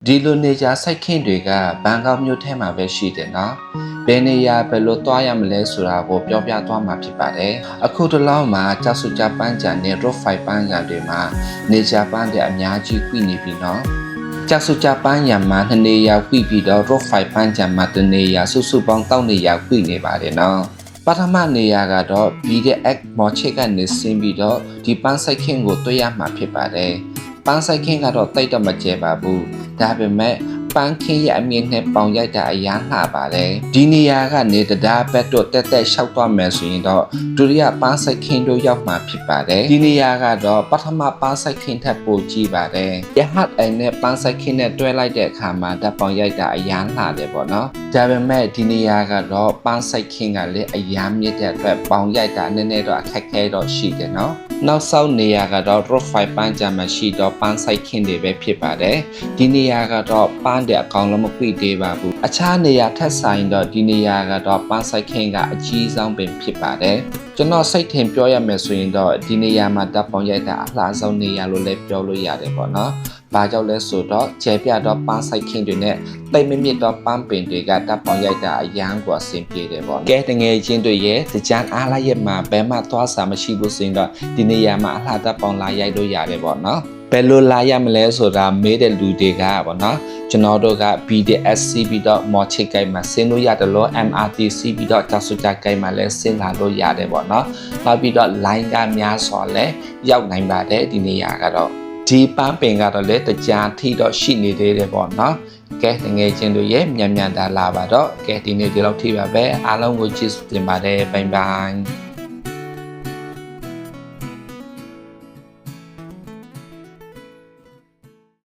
ဒီလိုနေကြစိုက်ခင်းတွေကဘန်ကောက်မြို့ထဲမှာပဲရှိတယ်နော်ဘယ်နေရာဘယ်လိုသွားရမလဲဆိုတာကိုပြောပြသွားမှာဖြစ်ပါတယ်အခုတလောမှာကြောက်စုကြပန်းကြံနဲ့ road 5 ပန်းကြံတွေမှာနေကြပန်းတဲ့အများကြီးခွိနေပြီနော်ကြောက်စုကြပန်းရံမှာ2နေရာခွိပြီးတော့ road 5 ပန်းကြံမှာ1နေရာစုစုပေါင်း3နေရာခွိနေပါတယ်နော်ပထမနေရာကတော့ BDX မော်ချစ်ကနေဆင်းပြီးတော့ဒီပန်းစိုက်ခင်းကိုတွေ့ရမှာဖြစ်ပါတယ်ပန်းစိုက်ခင်းကတော့တိတ်တော့မကျဲပါဘူးဒါပေမဲ့ပန်းခင်းရဲ့အမြင့်နဲ့ပေါင်ရိုက်တာအရန်လှပါတယ်ဒီနေရာကနေတရားဘက်တော့တက်တက်လျှောက်သွားမယ်ဆိုရင်တော့ဒုတိယပန်းစိုက်ခင်းတို့ရောက်မှာဖြစ်ပါတယ်ဒီနေရာကတော့ပထမပန်းစိုက်ခင်းထက်ပိုကြီးပါတယ်ရဟတ်အိမ်နဲ့ပန်းစိုက်ခင်းနဲ့တွဲလိုက်တဲ့အခါမှာဓာတ်ပေါင်ရိုက်တာအရန်လှတယ်ပေါ့နော်ဒါပေမဲ့ဒီနေရာကတော့ပန်းစိုက်ခင်းကလည်းအရန်မြင့်တဲ့အတွက်ပေါင်ရိုက်တာနည်းနည်းတော့အခက်ခဲတော့ရှိတယ်နော်နောက်ဆုံးနေရာကတော့ road 5 ပန်းကြံမှာရှိတော့ပန်းစိုက်ခင်းတွေပဲဖြစ်ပါတယ်ဒီနေရာကတော့ပန်းတဲ့အကောင်လုံးမခွိသေးပါဘူးအခြားနေရာထက်ဆိုင်တော့ဒီနေရာကတော့ပန်းစိုက်ခင်းကအကြီးဆုံးပင်ဖြစ်ပါတယ်ကျွန်တော်စိတ်ထင်ပြောရမယ်ဆိုရင်တော့ဒီနေရာမှာဓာတ်ပေါင်ရိုက်တာအလှဆုံးနေရာလို့လည်းပြောလို့ရတယ်ပေါ့နော်ဘာကြောင့်လဲဆိုတော့ကျဲပြတော့ပန်းစိုက်ခင်းတွေနဲ့တိတ်မမြင့်တော့ပန်းပင်တွေကဓာတ်ပေါင်ရိုက်တာအရန်กว่าအဆင်ပြေတယ်ပေါ့ကဲတငယ်ချင်းတွေရဲ့ကြံအားလိုက်ရမှာဘယ်မှသွားစာမရှိဘူးဆိုရင်တော့ဒီနေရာမှာအလှဓာတ်ပေါင်လာရိုက်လို့ရတယ်ပေါ့နော်ဘယ်လိုလာရမလဲဆိုတာမေးတဲ့လူတွေကပေါ့နော်ကျွန်တော်တို့က BDSC ပြီးတော့မော်ချစ်ကိုင်မှာဆင်းလို့ရတယ်လို့ MRTC ပြီးတော့ကြောက်စုကြကိုင်မှာလည်းဆင်းလာလို့ရတယ်ပေါ့နော်နောက်ပြီးတော့ line ကများစွာလည်းရောက်နိုင်ပါတယ်ဒီနေရာကတော့ဒီပန်းပင်ကတော့လည်းကြံထိတော့ရှိနေသေးတယ်ပေါ့နော်ကဲငယ်ချင်းတို့ရဲ့မြန်မြန်သာလာပါတော့ကဲဒီနေ့ဒီလောက်ထိပါပဲအားလုံးကိုကျေးဇူးတင်ပါတယ်ဘိုင်ဘိုင်